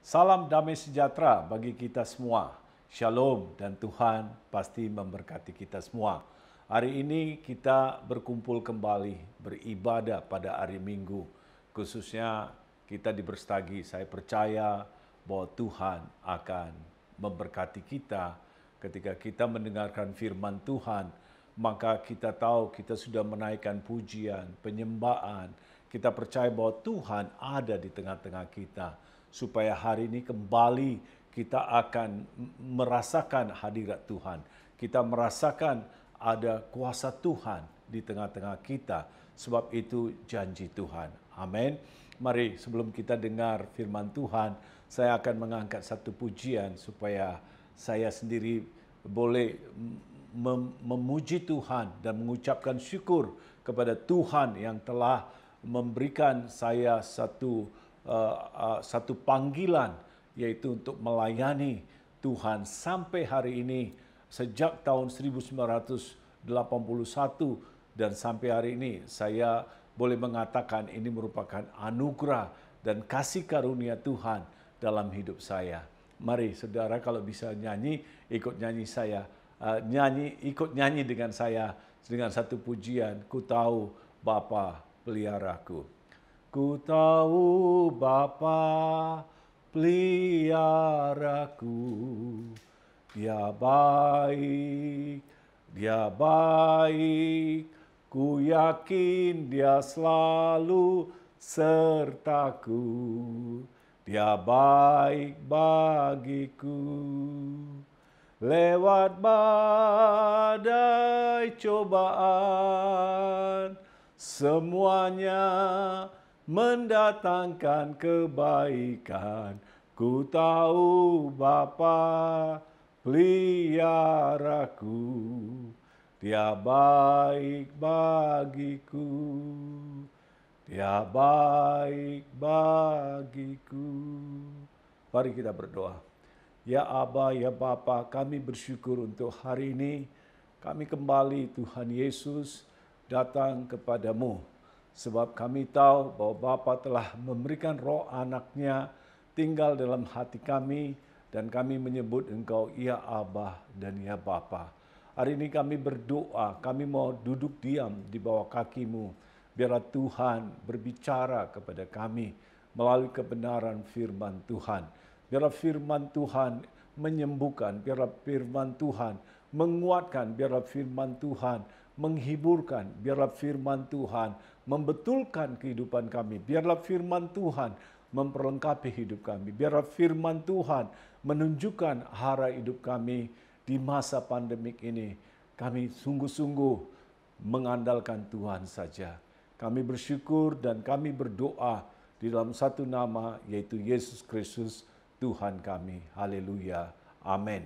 Salam damai sejahtera bagi kita semua. Shalom dan Tuhan pasti memberkati kita semua. Hari ini kita berkumpul kembali beribadah pada hari Minggu. Khususnya kita di Berstagi, saya percaya bahwa Tuhan akan memberkati kita ketika kita mendengarkan firman Tuhan. Maka kita tahu kita sudah menaikkan pujian, penyembahan. Kita percaya bahwa Tuhan ada di tengah-tengah kita. Supaya hari ini kembali kita akan merasakan hadirat Tuhan. Kita merasakan ada kuasa Tuhan di tengah-tengah kita. Sebab itu janji Tuhan. Amin. Mari sebelum kita dengar firman Tuhan, saya akan mengangkat satu pujian supaya saya sendiri boleh memuji Tuhan dan mengucapkan syukur kepada Tuhan yang telah memberikan saya satu panggilan, yaitu untuk melayani Tuhan sampai hari ini. Sejak tahun 1981 dan sampai hari ini saya boleh mengatakan ini merupakan anugerah dan kasih karunia Tuhan dalam hidup saya. Mari saudara kalau bisa nyanyi, ikut nyanyi saya. Ikut nyanyi dengan saya dengan satu pujian. Ku tahu Bapa peliharaku. Ku tahu Bapa peliharaku, Dia baik, ku yakin Dia selalu sertaku, Dia baik bagiku. Lewat badai cobaan, semuanya mendatangkan kebaikan. Ku tahu Bapa peliharaku, Dia baik bagiku, Dia baik bagiku. Mari kita berdoa. Ya Aba, ya Bapa, kami bersyukur untuk hari ini. Kami kembali Tuhan Yesus datang kepadamu. Sebab kami tahu bahwa Bapa telah memberikan roh anaknya tinggal dalam hati kami. Dan kami menyebut Engkau, ya Aba dan ya Bapa. Hari ini kami berdoa, kami mau duduk diam di bawah kaki-Mu. Biarlah Tuhan berbicara kepada kami melalui kebenaran firman Tuhan. Biarlah firman Tuhan menyembuhkan, biarlah firman Tuhan menguatkan, biarlah firman Tuhan menghiburkan, biarlah firman Tuhan membetulkan kehidupan kami, biarlah firman Tuhan memperlengkapi hidup kami, biarlah firman Tuhan menunjukkan arah hidup kami di masa pandemik ini. Kami sungguh-sungguh mengandalkan Tuhan saja. Kami bersyukur dan kami berdoa di dalam satu nama, yaitu Yesus Kristus, Tuhan kami. Haleluya. Amin.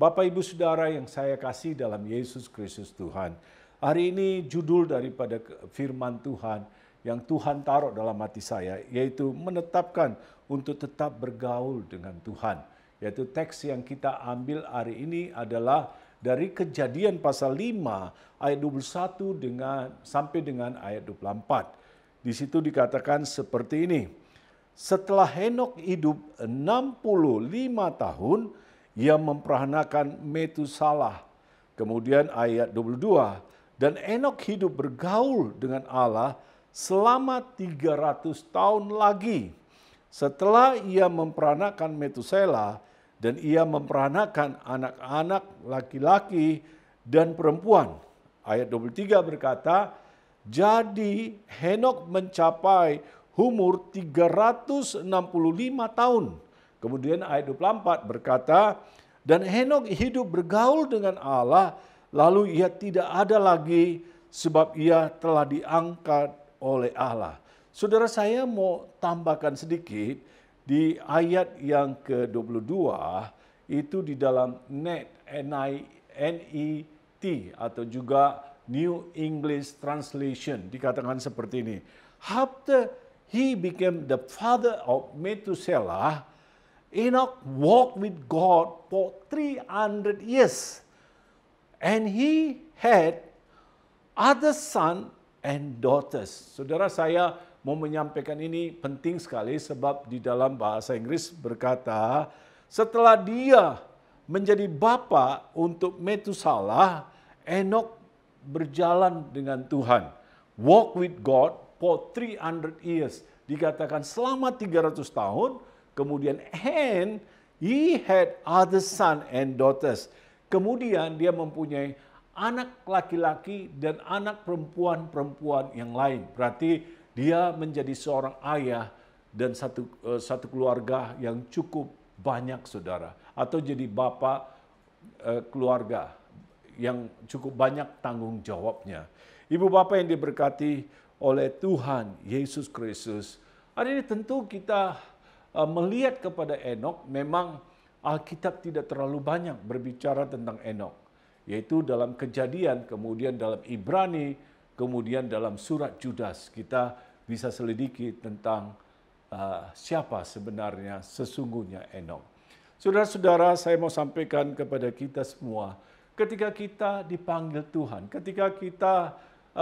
Bapak, Ibu, Saudara yang saya kasih dalam Yesus Kristus Tuhan. Hari ini judul daripada firman Tuhan yang Tuhan taruh dalam hati saya, yaitu menetapkan untuk tetap bergaul dengan Tuhan. Yaitu teks yang kita ambil hari ini adalah dari Kejadian pasal 5 ayat 21 sampai dengan ayat 24. Di situ dikatakan seperti ini. Setelah Henok hidup 65 tahun, ia memperanakan Metusalah. Kemudian ayat 22, dan Henok hidup bergaul dengan Allah selama 300 tahun lagi. Setelah ia memperanakan Metusalah, dan ia memperanakan anak-anak laki-laki dan perempuan. Ayat 23 berkata, jadi Henok mencapai umur 365 tahun. Kemudian ayat 24 berkata, dan Henok hidup bergaul dengan Allah, lalu ia tidak ada lagi sebab ia telah diangkat oleh Allah. Saudara, saya mau tambahkan sedikit di ayat yang ke-22, itu di dalam NET atau juga New English Translation dikatakan seperti ini. After he became the father of Methuselah, Enoch walked with God for 300 years. And he had other sons and daughters. Saudara, saya mau menyampaikan ini penting sekali sebab di dalam bahasa Inggris berkata, setelah dia menjadi bapa untuk Metusalah, Enok berjalan dengan Tuhan. Walk with God for 300 years. Dikatakan selama 300 tahun, kemudian and he had other son and daughters. Kemudian dia mempunyai anak laki-laki dan anak perempuan-perempuan yang lain. Berarti dia menjadi seorang ayah dan satu keluarga yang cukup banyak, saudara. Atau jadi bapak keluarga yang cukup banyak tanggung jawabnya. Ibu bapak yang diberkati oleh Tuhan Yesus Kristus. Hari ini tentu kita melihat kepada Enok, memang Alkitab tidak terlalu banyak berbicara tentang Enok. Yaitu dalam Kejadian, kemudian dalam Ibrani, kemudian dalam surat Judas. Kita bisa selidiki tentang siapa sebenarnya sesungguhnya Enok. Saudara-saudara, saya mau sampaikan kepada kita semua, ketika kita dipanggil Tuhan, ketika kita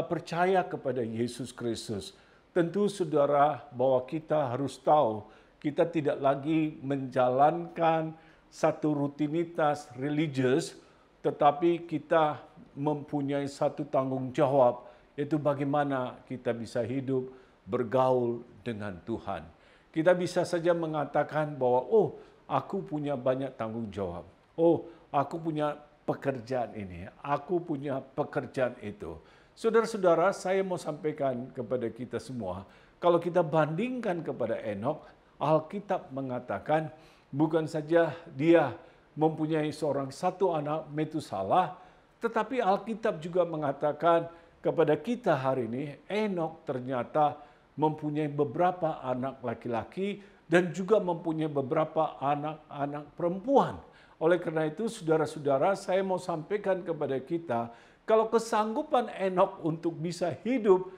percaya kepada Yesus Kristus, tentu saudara bahwa kita harus tahu kita tidak lagi menjalankan satu rutinitas religius, tetapi kita mempunyai satu tanggung jawab, yaitu bagaimana kita bisa hidup bergaul dengan Tuhan. Kita bisa saja mengatakan bahwa, oh, aku punya banyak tanggung jawab. Oh, aku punya pekerjaan ini, aku punya pekerjaan itu. Saudara-saudara, saya mau sampaikan kepada kita semua, kalau kita bandingkan kepada Enok, Alkitab mengatakan bukan saja dia mempunyai satu anak Metusalah, tetapi Alkitab juga mengatakan kepada kita hari ini, Enok ternyata mempunyai beberapa anak laki-laki dan juga mempunyai beberapa anak-anak perempuan. Oleh karena itu, saudara-saudara, saya mau sampaikan kepada kita, kalau kesanggupan Enok untuk bisa hidup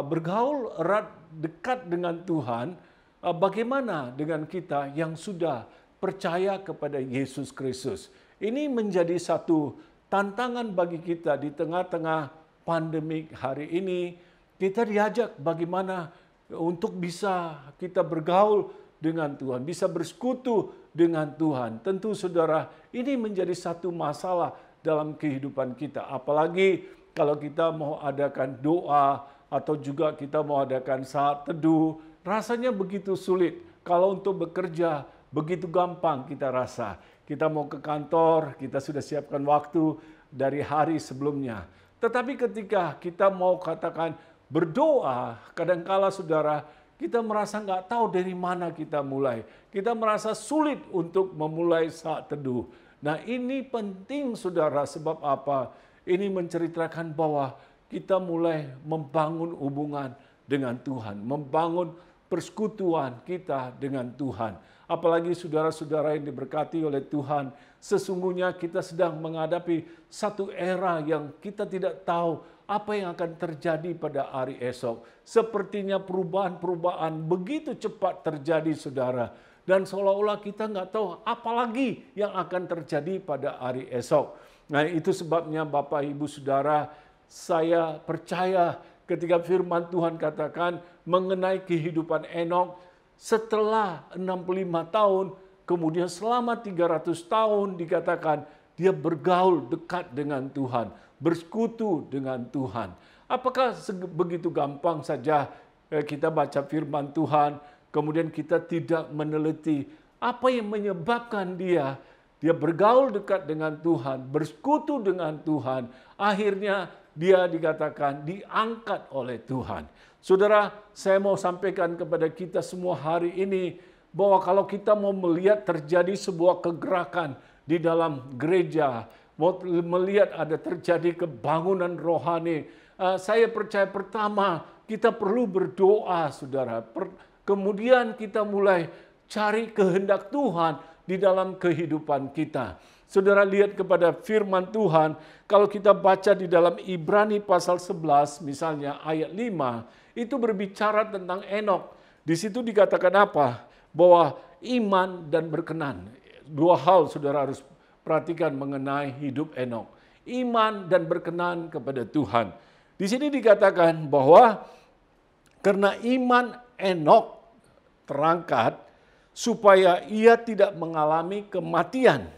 bergaul erat dekat dengan Tuhan, bagaimana dengan kita yang sudah percaya kepada Yesus Kristus? Ini menjadi satu tantangan bagi kita di tengah-tengah pandemik hari ini. Kita diajak bagaimana untuk bisa kita bergaul dengan Tuhan, bisa bersekutu dengan Tuhan. Tentu saudara, ini menjadi satu masalah dalam kehidupan kita. Apalagi kalau kita mau adakan doa atau juga kita mau adakan saat teduh, rasanya begitu sulit. Kalau untuk bekerja, begitu gampang kita rasa. Kita mau ke kantor, kita sudah siapkan waktu dari hari sebelumnya. Tetapi ketika kita mau katakan berdoa, kadangkala saudara, kita merasa nggak tahu dari mana kita mulai. Kita merasa sulit untuk memulai saat teduh. Nah, ini penting saudara, sebab apa? Ini menceritakan bahwa kita mulai membangun hubungan dengan Tuhan, membangun persekutuan kita dengan Tuhan. Apalagi saudara-saudara yang diberkati oleh Tuhan, sesungguhnya kita sedang menghadapi satu era yang kita tidak tahu apa yang akan terjadi pada hari esok. Sepertinya perubahan-perubahan begitu cepat terjadi, saudara. Dan seolah-olah kita nggak tahu apa lagi yang akan terjadi pada hari esok. Nah, itu sebabnya Bapak, Ibu, Saudara, saya percaya ketika firman Tuhan katakan mengenai kehidupan Enok, setelah 65 tahun, kemudian selama 300 tahun dikatakan dia bergaul dekat dengan Tuhan, bersekutu dengan Tuhan. Apakah begitu gampang saja kita baca firman Tuhan, kemudian kita tidak meneliti apa yang menyebabkan dia bergaul dekat dengan Tuhan, bersekutu dengan Tuhan, akhirnya dia dikatakan diangkat oleh Tuhan. Saudara, saya mau sampaikan kepada kita semua hari ini bahwa kalau kita mau melihat terjadi sebuah kegerakan di dalam gereja, mau melihat ada terjadi kebangunan rohani, saya percaya pertama kita perlu berdoa, saudara. Kemudian kita mulai cari kehendak Tuhan di dalam kehidupan kita. Saudara lihat kepada firman Tuhan, kalau kita baca di dalam Ibrani pasal 11, misalnya ayat 5, itu berbicara tentang Enok. Di situ dikatakan apa? Bahwa iman dan berkenan. Dua hal saudara harus perhatikan mengenai hidup Enok. Iman dan berkenan kepada Tuhan. Di sini dikatakan bahwa Karena iman Enok terangkat supaya ia tidak mengalami kematian.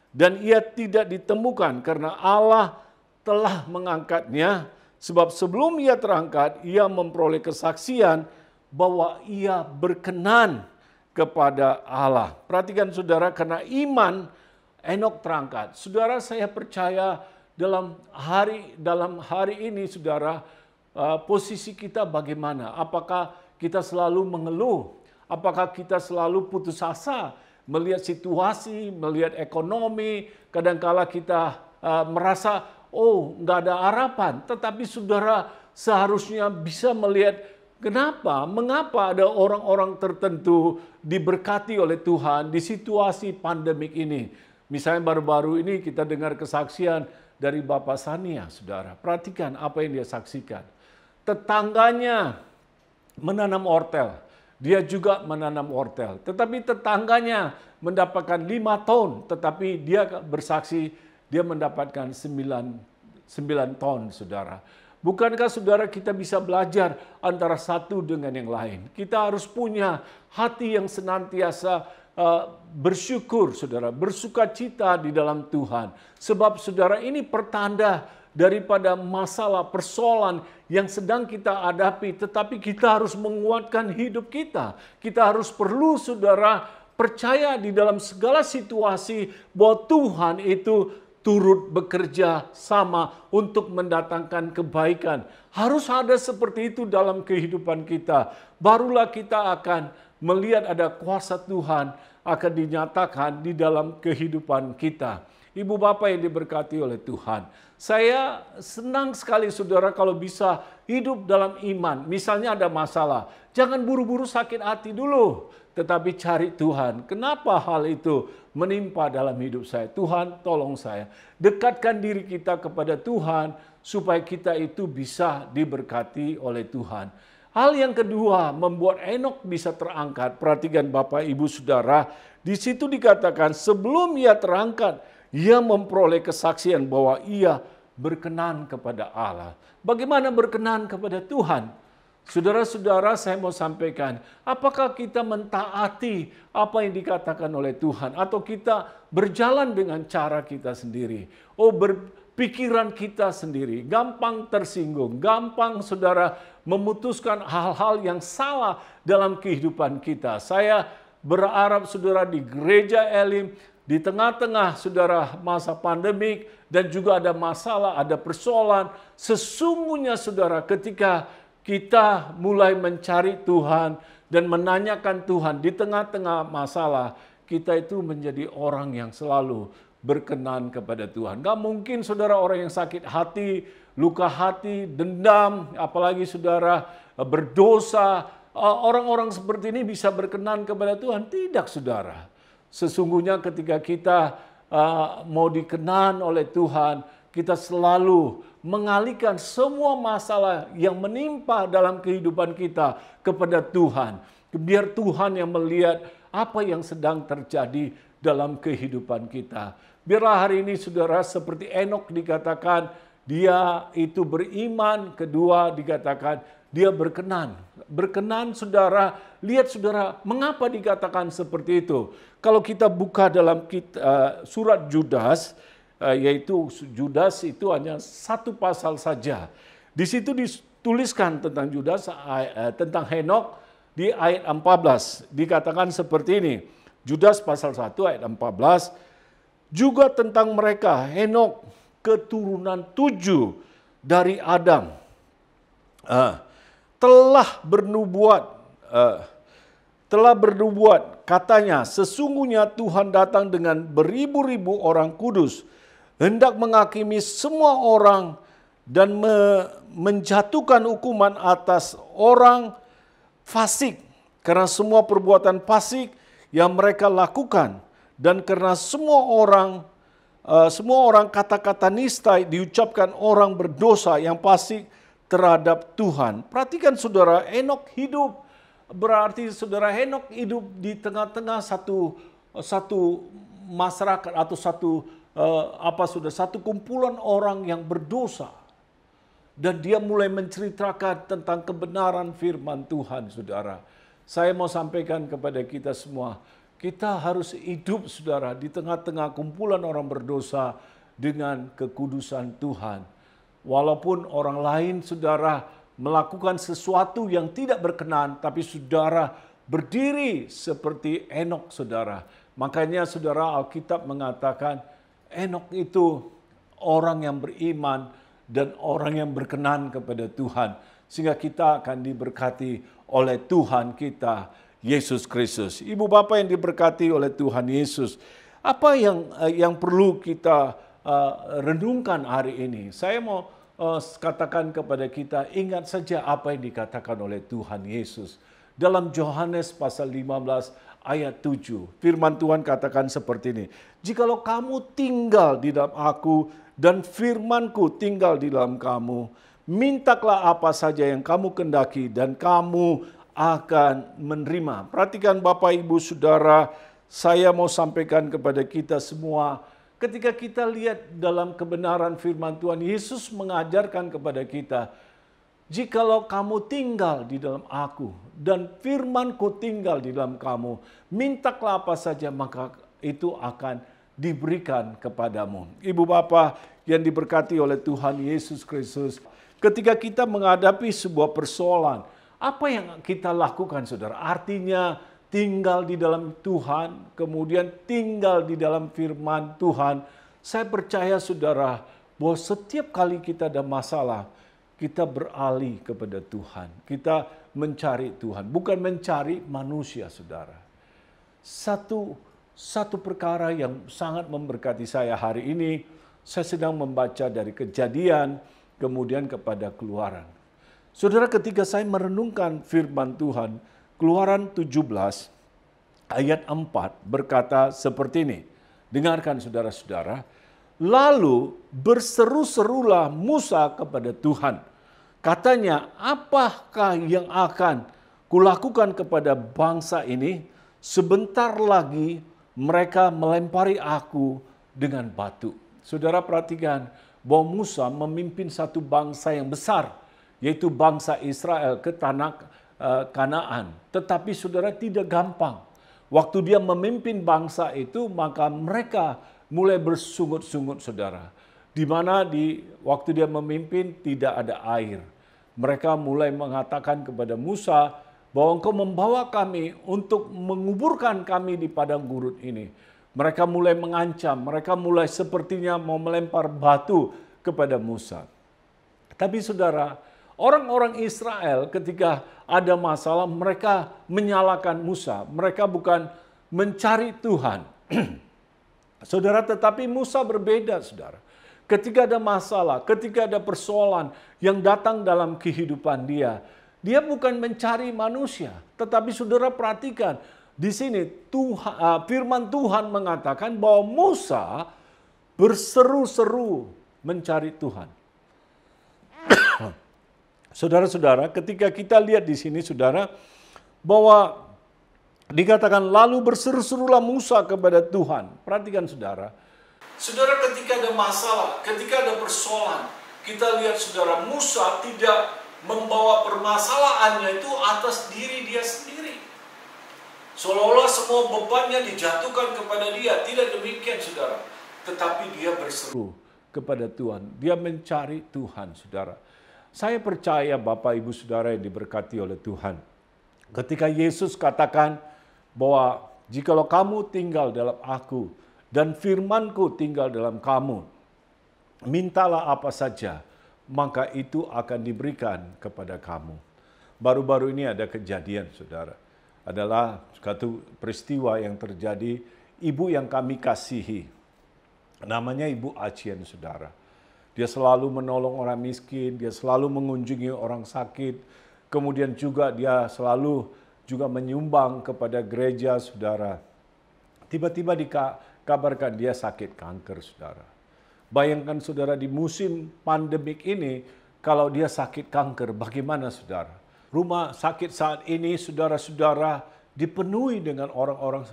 Dan ia tidak ditemukan karena Allah telah mengangkatnya. Sebab sebelum ia terangkat, ia memperoleh kesaksian bahwa ia berkenan kepada Allah. Perhatikan saudara, karena iman Enok terangkat. Saudara, saya percaya dalam hari ini saudara, posisi kita bagaimana? Apakah kita selalu mengeluh? Apakah kita selalu putus asa melihat situasi, melihat ekonomi? Kadangkala kita merasa, oh nggak ada harapan. Tetapi saudara seharusnya bisa melihat mengapa ada orang-orang tertentu diberkati oleh Tuhan di situasi pandemik ini. Misalnya baru-baru ini kita dengar kesaksian dari Bapak Sania, saudara. Perhatikan apa yang dia saksikan. Tetangganya menanam wortel. Dia juga menanam wortel. Tetapi tetangganya mendapatkan 5 ton. Tetapi dia bersaksi dia mendapatkan 9 ton, saudara. Bukankah saudara kita bisa belajar antara satu dengan yang lain? Kita harus punya hati yang senantiasa bersyukur, saudara, bersukacita di dalam Tuhan. Sebab saudara, ini pertanda daripada masalah persoalan yang sedang kita hadapi, tetapi kita harus menguatkan hidup kita. Kita harus perlu, saudara, percaya di dalam segala situasi bahwa Tuhan itu turut bekerja sama untuk mendatangkan kebaikan. Harus ada seperti itu dalam kehidupan kita. Barulah kita akan melihat ada kuasa Tuhan akan dinyatakan di dalam kehidupan kita. Ibu bapak yang diberkati oleh Tuhan. Saya senang sekali saudara kalau bisa hidup dalam iman. Misalnya ada masalah, jangan buru-buru sakit hati dulu. Tetapi cari Tuhan. Kenapa hal itu menimpa dalam hidup saya? Tuhan tolong saya. Dekatkan diri kita kepada Tuhan supaya kita itu bisa diberkati oleh Tuhan. Hal yang kedua membuat Enok bisa terangkat. Perhatikan Bapak Ibu Saudara, di situ dikatakan sebelum ia terangkat, ia memperoleh kesaksian bahwa ia berkenan kepada Allah. Bagaimana berkenan kepada Tuhan? Saudara-saudara, saya mau sampaikan, apakah kita mentaati apa yang dikatakan oleh Tuhan atau kita berjalan dengan cara kita sendiri? Pikiran kita sendiri, gampang tersinggung, gampang saudara memutuskan hal-hal yang salah dalam kehidupan kita. Saya berharap saudara di gereja Elim, di tengah-tengah saudara masa pandemik dan juga ada masalah, ada persoalan, sesungguhnya saudara ketika kita mulai mencari Tuhan dan menanyakan Tuhan di tengah-tengah masalah, kita itu menjadi orang yang selalu berkenan kepada Tuhan. Gak mungkin saudara orang yang sakit hati, luka hati, dendam, apalagi saudara berdosa, orang-orang seperti ini bisa berkenan kepada Tuhan. Tidak saudara. Sesungguhnya ketika kita mau dikenan oleh Tuhan, kita selalu mengalihkan semua masalah yang menimpa dalam kehidupan kita kepada Tuhan. Biar Tuhan yang melihat apa yang sedang terjadi dalam kehidupan kita. Biarlah hari ini saudara seperti Enok dikatakan dia itu beriman, kedua dikatakan dia berkenan. Berkenan saudara, lihat saudara mengapa dikatakan seperti itu. Kalau kita buka dalam surat Judas, yaitu Judas itu hanya satu pasal saja. Di situ dituliskan tentang Judas, tentang Henok di ayat 14. Dikatakan seperti ini, Judas pasal 1 ayat 14, juga tentang mereka, Henok keturunan 7 dari Adam, telah bernubuat, katanya, sesungguhnya Tuhan datang dengan beribu-ribu orang kudus, hendak menghakimi semua orang dan menjatuhkan hukuman atas orang fasik, karena semua perbuatan fasik yang mereka lakukan, dan karena semua orang kata-kata nistai diucapkan orang berdosa yang fasik terhadap Tuhan. Perhatikan saudara, Henok hidup, berarti saudara Henok hidup di tengah-tengah satu masyarakat atau satu kumpulan orang yang berdosa. dan dia mulai menceritakan tentang kebenaran firman Tuhan, saudara. Saya mau sampaikan kepada kita semua, kita harus hidup, saudara, di tengah-tengah kumpulan orang berdosa dengan kekudusan Tuhan. Walaupun orang lain, saudara, melakukan sesuatu yang tidak berkenan, tapi saudara berdiri seperti Enok, saudara. Makanya, saudara, Alkitab mengatakan Enok itu orang yang beriman dan orang yang berkenan kepada Tuhan. Sehingga kita akan diberkati oleh Tuhan kita, Yesus Kristus. Ibu bapak yang diberkati oleh Tuhan Yesus, apa yang perlu kita renungkan hari ini? Saya mau katakan kepada kita, ingat saja apa yang dikatakan oleh Tuhan Yesus. Dalam Yohanes pasal 15 ayat 7, firman Tuhan katakan seperti ini. Jikalau kamu tinggal di dalam aku dan firmanku tinggal di dalam kamu, mintalah apa saja yang kamu kendaki dan kamu akan menerima. Perhatikan Bapak Ibu Saudara, saya mau sampaikan kepada kita semua, ketika kita lihat dalam kebenaran firman Tuhan, Yesus mengajarkan kepada kita, jikalau kamu tinggal di dalam aku dan firmanku tinggal di dalam kamu, mintalah apa saja maka itu akan diberikan kepadamu. Ibu Bapa yang diberkati oleh Tuhan Yesus Kristus, ketika kita menghadapi sebuah persoalan, apa yang kita lakukan, saudara? Artinya tinggal di dalam Tuhan, kemudian tinggal di dalam firman Tuhan. Saya percaya, saudara, bahwa setiap kali kita ada masalah, kita beralih kepada Tuhan. Kita mencari Tuhan, bukan mencari manusia, saudara. Satu perkara yang sangat memberkati saya hari ini, saya sedang membaca dari Kejadian, kemudian kepada Keluaran. Saudara, ketika saya merenungkan firman Tuhan, Keluaran 17 ayat 4 berkata seperti ini. Dengarkan saudara-saudara. Lalu berseru-serulah Musa kepada Tuhan. Katanya, apakah yang akan kulakukan kepada bangsa ini? Sebentar lagi mereka melempari aku dengan batu. Saudara perhatikan bahwa Musa memimpin satu bangsa yang besar, yaitu bangsa Israel ke tanah Kanaan. Tetapi saudara, tidak gampang. Waktu dia memimpin bangsa itu, maka mereka mulai bersungut-sungut, saudara. Di mana waktu dia memimpin tidak ada air. Mereka mulai mengatakan kepada Musa bahwa engkau membawa kami untuk menguburkan kami di padang gurun ini. Mereka mulai mengancam, mereka mulai sepertinya mau melempar batu kepada Musa. Tapi saudara, orang-orang Israel ketika ada masalah, mereka menyalahkan Musa. Mereka bukan mencari Tuhan. Saudara, tetapi Musa berbeda, saudara. Ketika ada masalah, ketika ada persoalan yang datang dalam kehidupan dia, dia bukan mencari manusia. Tetapi saudara perhatikan, di sini firman Tuhan mengatakan bahwa Musa berseru-seru mencari Tuhan. Saudara-saudara, ketika kita lihat di sini, saudara, bahwa dikatakan lalu berseru-serulah Musa kepada Tuhan. Perhatikan saudara. Saudara, ketika ada masalah, ketika ada persoalan, kita lihat saudara, Musa tidak membawa permasalahannya itu atas diri dia sendiri. Seolah-olah semua bebannya dijatuhkan kepada dia. Tidak demikian, saudara. Tetapi dia berseru kepada Tuhan. Dia mencari Tuhan, saudara. Saya percaya Bapak Ibu Saudara yang diberkati oleh Tuhan. Ketika Yesus katakan bahwa jikalau kamu tinggal dalam aku dan firmanku tinggal dalam kamu, mintalah apa saja, maka itu akan diberikan kepada kamu. Baru-baru ini ada kejadian, saudara. Adalah suatu peristiwa yang terjadi, ibu yang kami kasihi. Namanya Ibu Acien, saudara. Dia selalu menolong orang miskin, dia selalu mengunjungi orang sakit, kemudian juga dia selalu juga menyumbang kepada gereja, saudara. Tiba-tiba dikabarkan dia sakit kanker, saudara. Bayangkan saudara, di musim pandemik ini, kalau dia sakit kanker, bagaimana saudara? Rumah sakit saat ini, saudara-saudara, dipenuhi dengan orang-orang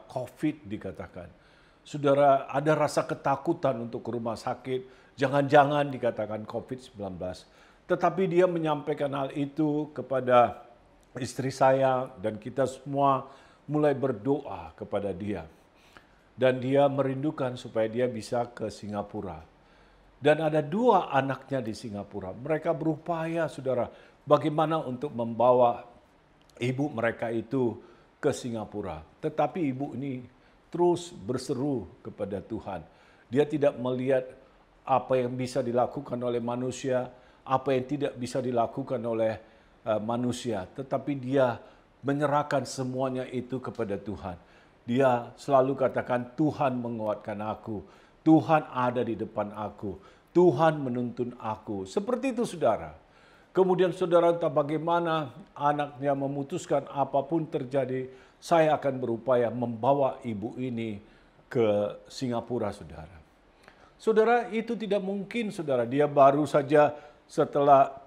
COVID dikatakan. Saudara, ada rasa ketakutan untuk ke rumah sakit Jangan-jangan dikatakan COVID-19. Tetapi dia menyampaikan hal itu kepada istri saya dan kita semua mulai berdoa kepada dia. Dan dia merindukan supaya dia bisa ke Singapura. Dan ada 2 anaknya di Singapura. Mereka berupaya, saudara, bagaimana untuk membawa ibu mereka itu ke Singapura. Tetapi ibu ini terus berseru kepada Tuhan. Dia tidak melihat apa yang bisa dilakukan oleh manusia, apa yang tidak bisa dilakukan oleh manusia. Tetapi dia menyerahkan semuanya itu kepada Tuhan. Dia selalu katakan, Tuhan menguatkan aku. Tuhan ada di depan aku. Tuhan menuntun aku. Seperti itu, saudara. Kemudian saudara, entah bagaimana anaknya memutuskan apapun terjadi, saya akan berupaya membawa ibu ini ke Singapura, saudara. Saudara, itu tidak mungkin, saudara. Dia baru saja setelah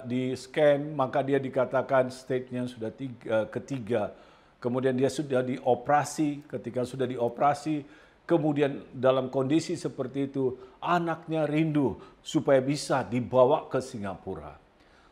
di scan, maka dia dikatakan stage-nya sudah ketiga. Kemudian dia sudah dioperasi. Ketika sudah dioperasi, kemudian dalam kondisi seperti itu, anaknya rindu supaya bisa dibawa ke Singapura.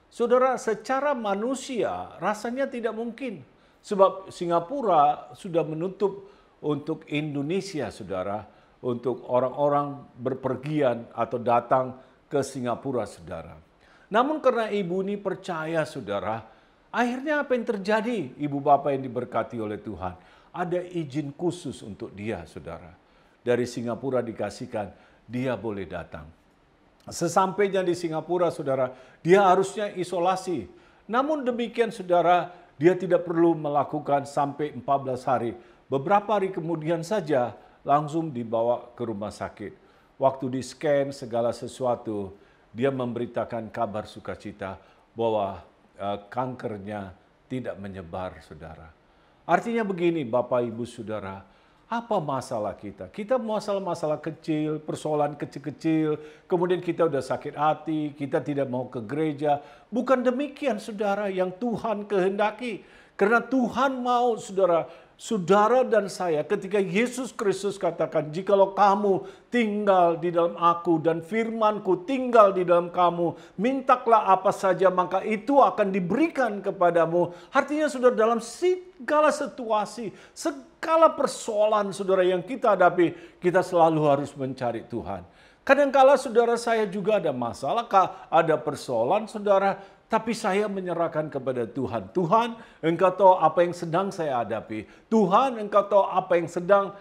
Saudara, secara manusia rasanya tidak mungkin. Sebab Singapura sudah menutup untuk Indonesia, saudara. Untuk orang-orang berpergian atau datang ke Singapura, saudara. Namun karena ibu ini percaya, saudara, akhirnya apa yang terjadi? Ibu bapak yang diberkati oleh Tuhan. Ada izin khusus untuk dia, saudara. Dari Singapura dikasihkan, dia boleh datang. Sesampainya di Singapura, saudara, dia harusnya isolasi. Namun demikian, saudara, dia tidak perlu melakukan sampai 14 hari. Beberapa hari kemudian saja langsung dibawa ke rumah sakit. Waktu di scan segala sesuatu, dia memberitakan kabar sukacita bahwa kankernya tidak menyebar, saudara. Artinya begini, Bapak, Ibu, Saudara, apa masalah kita? Kita masalah-masalah kecil, persoalan kecil-kecil, kemudian kita udah sakit hati, kita tidak mau ke gereja. Bukan demikian, saudara, yang Tuhan kehendaki. Karena Tuhan mau, saudara dan saya, ketika Yesus Kristus katakan, jikalau kamu tinggal di dalam aku dan firman-Ku tinggal di dalam kamu, mintalah apa saja maka itu akan diberikan kepadamu. Artinya, saudara, dalam segala situasi, segala persoalan, saudara, yang kita hadapi, kita selalu harus mencari Tuhan. Kadangkala, saudara, saya juga ada masalah, ada persoalan, saudara, tapi saya menyerahkan kepada Tuhan. Tuhan, Engkau tahu apa yang sedang saya hadapi. Tuhan, Engkau tahu apa yang sedang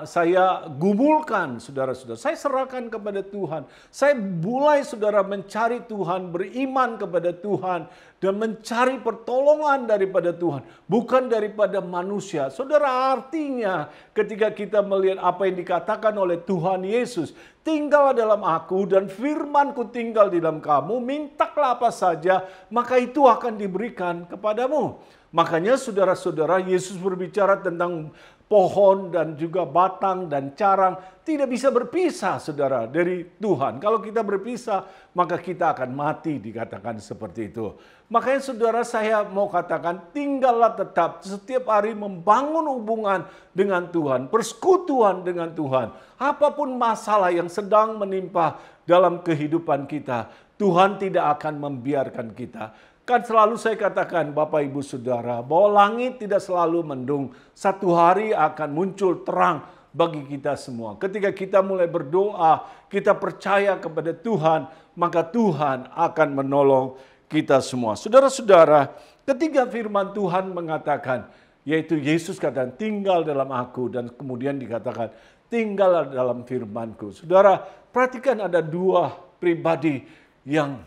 saya gumulkan, saudara-saudara. Saya serahkan kepada Tuhan. Saya mulai, saudara, mencari Tuhan, beriman kepada Tuhan, dan mencari pertolongan daripada Tuhan, bukan daripada manusia. Saudara, artinya ketika kita melihat apa yang dikatakan oleh Tuhan Yesus, tinggal dalam aku dan firman-Ku tinggal di dalam kamu, mintalah apa saja, maka itu akan diberikan kepadamu. Makanya, saudara-saudara, Yesus berbicara tentang pohon dan juga batang dan carang tidak bisa berpisah, saudara, dari Tuhan. Kalau kita berpisah, maka kita akan mati, dikatakan seperti itu. Makanya, saudara, saya mau katakan, tinggallah tetap setiap hari membangun hubungan dengan Tuhan, persekutuan dengan Tuhan. Apapun masalah yang sedang menimpa dalam kehidupan kita, Tuhan tidak akan membiarkan kita. Kan selalu saya katakan, Bapak, Ibu, Saudara, bahwa langit tidak selalu mendung. Satu hari akan muncul terang bagi kita semua. Ketika kita mulai berdoa, kita percaya kepada Tuhan, maka Tuhan akan menolong kita semua. Saudara-saudara, ketika firman Tuhan mengatakan, yaitu Yesus katakan, tinggal dalam aku, dan kemudian dikatakan, tinggal dalam firman-Ku. Saudara, perhatikan ada 2 pribadi yang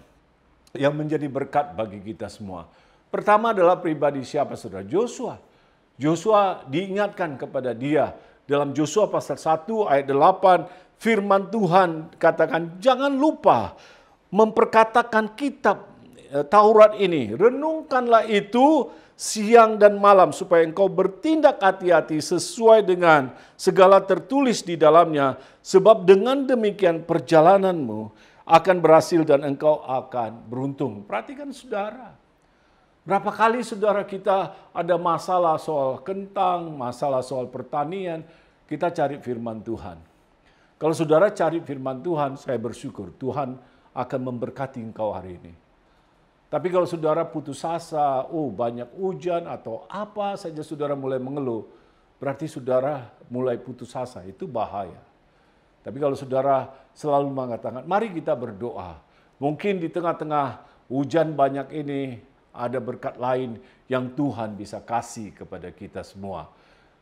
menjadi berkat bagi kita semua. Pertama adalah pribadi siapa, saudara? Joshua. Joshua diingatkan kepada dia. Dalam Joshua pasal 1 ayat 8, firman Tuhan katakan, jangan lupa memperkatakan kitab Taurat ini. Renungkanlah itu siang dan malam, supaya engkau bertindak hati-hati sesuai dengan segala tertulis di dalamnya. Sebab dengan demikian perjalananmu akan berhasil dan engkau akan beruntung. Perhatikan, saudara. Berapa kali, saudara, kita ada masalah soal kentang, masalah soal pertanian, kita cari firman Tuhan. Kalau saudara cari firman Tuhan, saya bersyukur Tuhan akan memberkati engkau hari ini. Tapi kalau saudara putus asa, banyak hujan atau apa saja saudara mulai mengeluh, berarti saudara mulai putus asa, itu bahaya. Tapi kalau saudara selalu mengatakan, mari kita berdoa. Mungkin di tengah-tengah hujan banyak ini, ada berkat lain yang Tuhan bisa kasih kepada kita semua.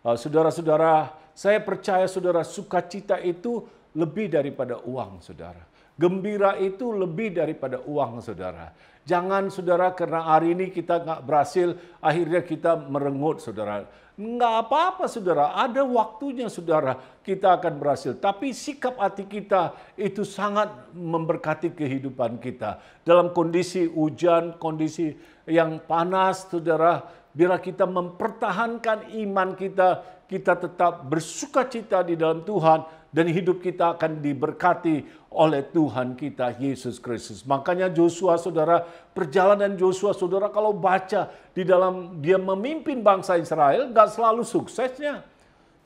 Saudara-saudara, saya percaya saudara, sukacita itu lebih daripada uang, saudara. Gembira itu lebih daripada uang, saudara. Jangan, saudara, karena hari ini kita nggak berhasil, akhirnya kita merengut, saudara. Nggak apa-apa, saudara. Ada waktunya, saudara, kita akan berhasil. Tapi sikap hati kita itu sangat memberkati kehidupan kita. Dalam kondisi hujan, kondisi yang panas, saudara, biar kita mempertahankan iman kita, kita tetap bersukacita di dalam Tuhan, dan hidup kita akan diberkati oleh Tuhan kita Yesus Kristus. Makanya Joshua, saudara, perjalanan Joshua, saudara, kalau baca di dalam dia memimpin bangsa Israel, gak selalu suksesnya.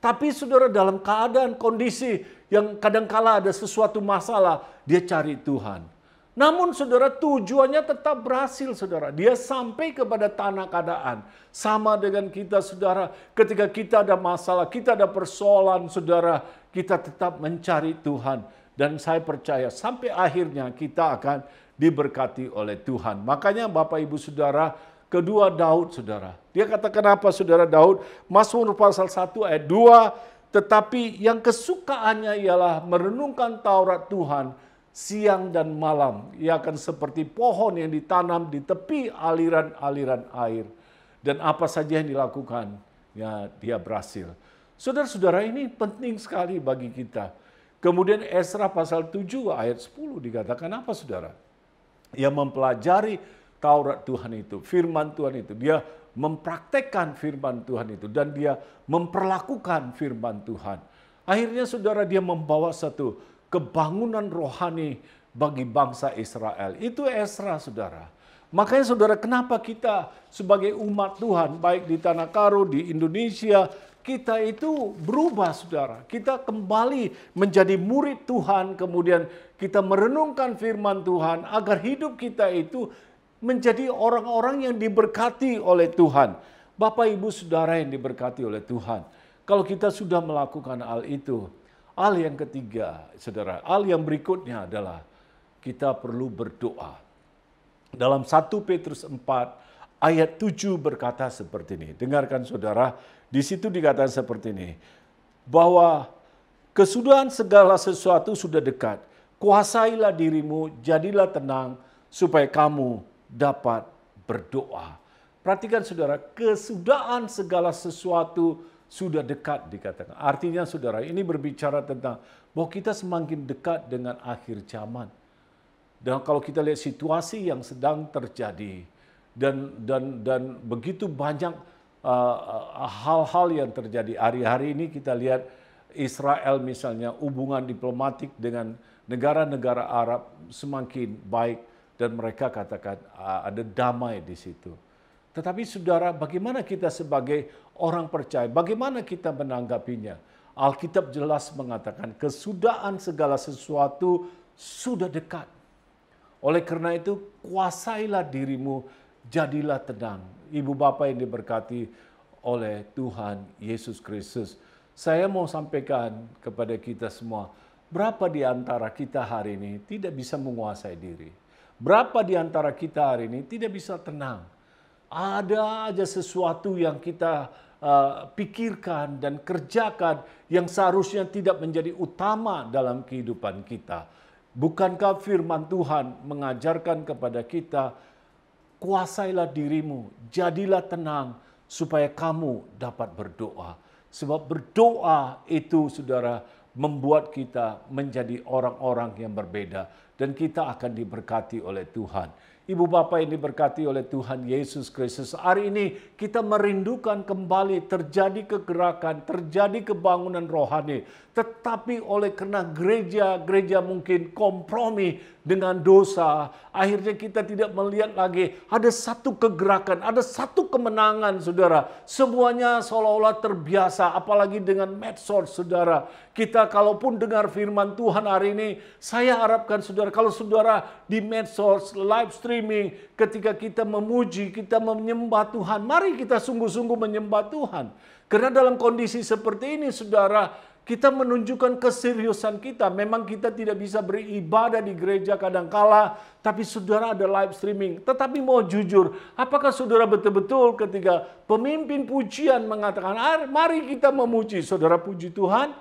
Tapi saudara, dalam keadaan kondisi yang kadangkala ada sesuatu masalah, dia cari Tuhan. Namun saudara, tujuannya tetap berhasil, saudara. Dia sampai kepada tanah Kanaan. Sama dengan kita, saudara. Ketika kita ada masalah, kita ada persoalan, saudara, kita tetap mencari Tuhan. Dan saya percaya sampai akhirnya kita akan diberkati oleh Tuhan. Makanya Bapak Ibu Saudara, kedua Daud, saudara. Dia katakan apa, saudara? Daud, Mazmur pasal 1 ayat 2, tetapi yang kesukaannya ialah merenungkan Taurat Tuhan siang dan malam. Ia akan seperti pohon yang ditanam di tepi aliran-aliran air. Dan apa saja yang dilakukan, ya dia berhasil. Saudara-saudara, ini penting sekali bagi kita. Kemudian Esra pasal 7 ayat 10 dikatakan apa, saudara? Ia mempelajari Taurat Tuhan itu, firman Tuhan itu. Dia mempraktekkan firman Tuhan itu. Dan dia memperlakukan firman Tuhan. Akhirnya saudara, dia membawa satu kebangunan rohani bagi bangsa Israel. Itu Esra, saudara. Makanya saudara, kenapa kita sebagai umat Tuhan, baik di Tanah Karo, di Indonesia, kita itu berubah, saudara. Kita kembali menjadi murid Tuhan, kemudian kita merenungkan firman Tuhan, agar hidup kita itu menjadi orang-orang yang diberkati oleh Tuhan. Bapak, Ibu, Saudara yang diberkati oleh Tuhan. Kalau kita sudah melakukan hal itu, hal yang ketiga, saudara, hal yang berikutnya adalah kita perlu berdoa. Dalam 1 Petrus 4 ayat 7 berkata seperti ini. Dengarkan saudara, di situ dikatakan seperti ini. Bahwa kesudahan segala sesuatu sudah dekat. Kuasailah dirimu, jadilah tenang, supaya kamu dapat berdoa. Perhatikan saudara, kesudahan segala sesuatu sudah dekat dikatakan. Artinya saudara, ini berbicara tentang bahwa kita semakin dekat dengan akhir zaman. Dan kalau kita lihat situasi yang sedang terjadi dan begitu banyak hal-hal yang terjadi. Hari-hari ini kita lihat Israel misalnya, hubungan diplomatik dengan negara-negara Arab semakin baik dan mereka katakan ada damai di situ. Tetapi saudara, bagaimana kita sebagai orang percaya, bagaimana kita menanggapinya? Alkitab jelas mengatakan kesudahan segala sesuatu sudah dekat. Oleh karena itu, kuasailah dirimu, jadilah tenang. Ibu Bapa yang diberkati oleh Tuhan Yesus Kristus. Saya mau sampaikan kepada kita semua, berapa di antara kita hari ini tidak bisa menguasai diri? Berapa di antara kita hari ini tidak bisa tenang? Ada aja sesuatu yang kita pikirkan dan kerjakan yang seharusnya tidak menjadi utama dalam kehidupan kita. Bukankah firman Tuhan mengajarkan kepada kita, kuasailah dirimu, jadilah tenang, supaya kamu dapat berdoa. Sebab berdoa itu, saudara, membuat kita menjadi orang-orang yang berbeda. Dan kita akan diberkati oleh Tuhan. Ibu Bapak yang diberkati oleh Tuhan Yesus Kristus, hari ini kita merindukan kembali terjadi kegerakan, terjadi kebangunan rohani. Tetapi oleh karena gereja mungkin kompromi dengan dosa, akhirnya kita tidak melihat lagi ada satu kegerakan, ada satu kemenangan, saudara. Semuanya seolah-olah terbiasa, apalagi dengan medsos, saudara. Kita kalaupun dengar firman Tuhan hari ini, saya harapkan saudara, kalau saudara di medsos, live streaming, ketika kita memuji, kita menyembah Tuhan, mari kita sungguh-sungguh menyembah Tuhan. Karena dalam kondisi seperti ini, saudara, kita menunjukkan keseriusan kita. Memang kita tidak bisa beribadah di gereja kadangkala, tapi saudara ada live streaming. Tetapi mau jujur, apakah saudara betul-betul ketika pemimpin pujian mengatakan, mari kita memuji, saudara puji Tuhan?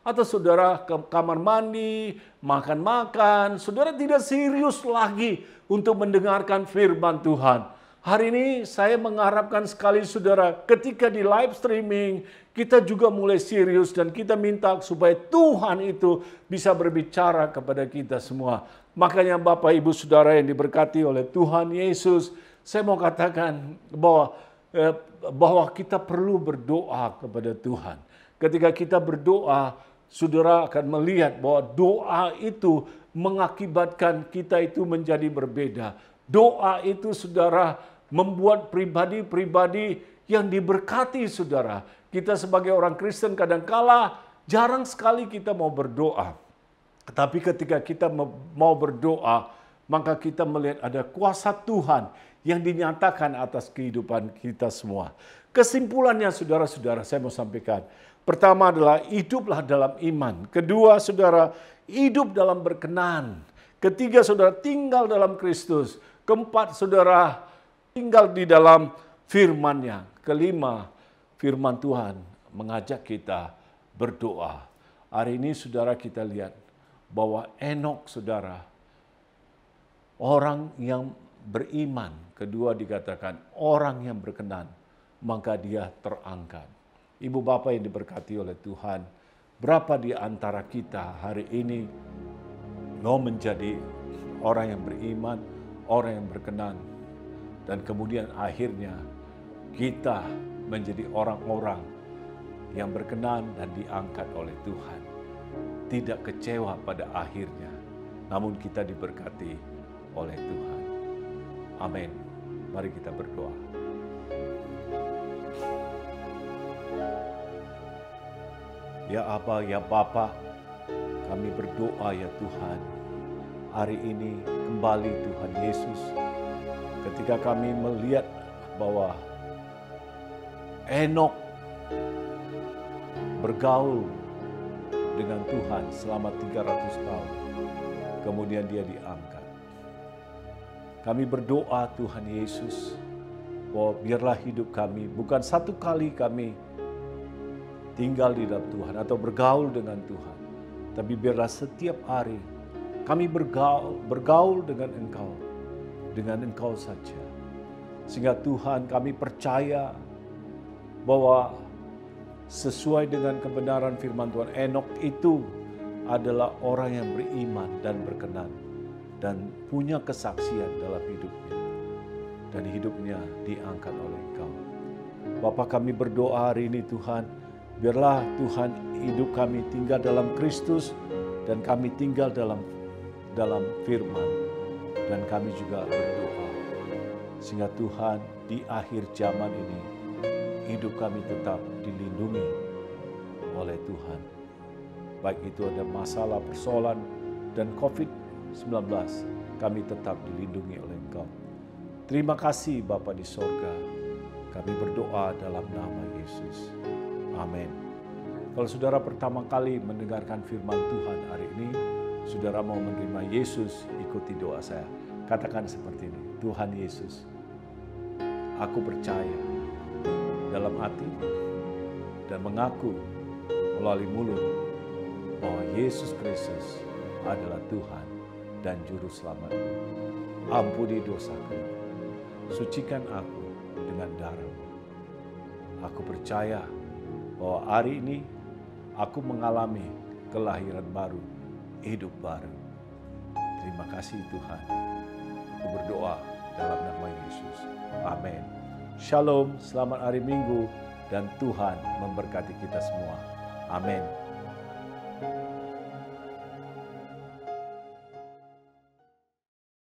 Atau saudara ke kamar mandi, makan-makan, saudara tidak serius lagi untuk mendengarkan firman Tuhan. Hari ini saya mengharapkan sekali saudara, ketika di live streaming, kita juga mulai serius dan kita minta supaya Tuhan itu bisa berbicara kepada kita semua. Makanya Bapak Ibu Saudara yang diberkati oleh Tuhan Yesus, saya mau katakan bahwa kita perlu berdoa kepada Tuhan. Ketika kita berdoa, saudara akan melihat bahwa doa itu mengakibatkan kita itu menjadi berbeda. Doa itu saudara membuat pribadi-pribadi yang diberkati, saudara. Kita sebagai orang Kristen kadangkala jarang sekali kita mau berdoa. Tetapi ketika kita mau berdoa, maka kita melihat ada kuasa Tuhan yang dinyatakan atas kehidupan kita semua. Kesimpulannya saudara-saudara saya mau sampaikan. Pertama adalah hiduplah dalam iman. Kedua saudara, hidup dalam berkenan. Ketiga saudara, tinggal dalam Kristus. Keempat saudara, tinggal di dalam firman-Nya. Kelima, firman Tuhan mengajak kita berdoa. Hari ini saudara kita lihat bahwa Enok saudara, orang yang beriman. Kedua dikatakan orang yang berkenan, maka dia terangkat. Ibu Bapak yang diberkati oleh Tuhan, berapa di antara kita hari ini mau menjadi orang yang beriman, orang yang berkenan, dan kemudian akhirnya kita menjadi orang-orang yang berkenan dan diangkat oleh Tuhan. Tidak kecewa pada akhirnya, namun kita diberkati oleh Tuhan. Amin. Mari kita berdoa. Ya Aba, ya Bapa, kami berdoa ya Tuhan. Hari ini kembali Tuhan Yesus, ketika kami melihat bahwa Enok bergaul dengan Tuhan selama 300 tahun, kemudian dia diangkat. Kami berdoa Tuhan Yesus, bahwa biarlah hidup kami, bukan satu kali kami tinggal di dalam Tuhan atau bergaul dengan Tuhan, tapi biarlah setiap hari kami bergaul dengan Engkau saja. Sehingga Tuhan, kami percaya bahwa sesuai dengan kebenaran firman Tuhan, Enok itu adalah orang yang beriman dan berkenan dan punya kesaksian dalam hidupnya, dan hidupnya diangkat oleh Engkau. Bapa, kami berdoa hari ini Tuhan, biarlah Tuhan hidup kami tinggal dalam Kristus dan kami tinggal dalam firman, dan kami juga berdoa sehingga Tuhan di akhir zaman ini hidup kami tetap dilindungi oleh Tuhan. Baik itu ada masalah, persoalan, dan COVID-19, kami tetap dilindungi oleh Engkau. Terima kasih Bapa di sorga. Kami berdoa dalam nama Yesus. Amin. Kalau saudara pertama kali mendengarkan firman Tuhan hari ini, saudara mau menerima Yesus, ikuti doa saya. Katakan seperti ini, Tuhan Yesus, aku percaya dalam hati dan mengaku melalui mulut bahwa Yesus Kristus adalah Tuhan dan Juru Selamatku. Ampuni dosaku, sucikan aku dengan darah-Mu. Aku percaya bahwa hari ini aku mengalami kelahiran baru, hidup baru. Terima kasih Tuhan. Aku berdoa dalam nama Yesus. Amin. Shalom, selamat hari Minggu, dan Tuhan memberkati kita semua. Amin.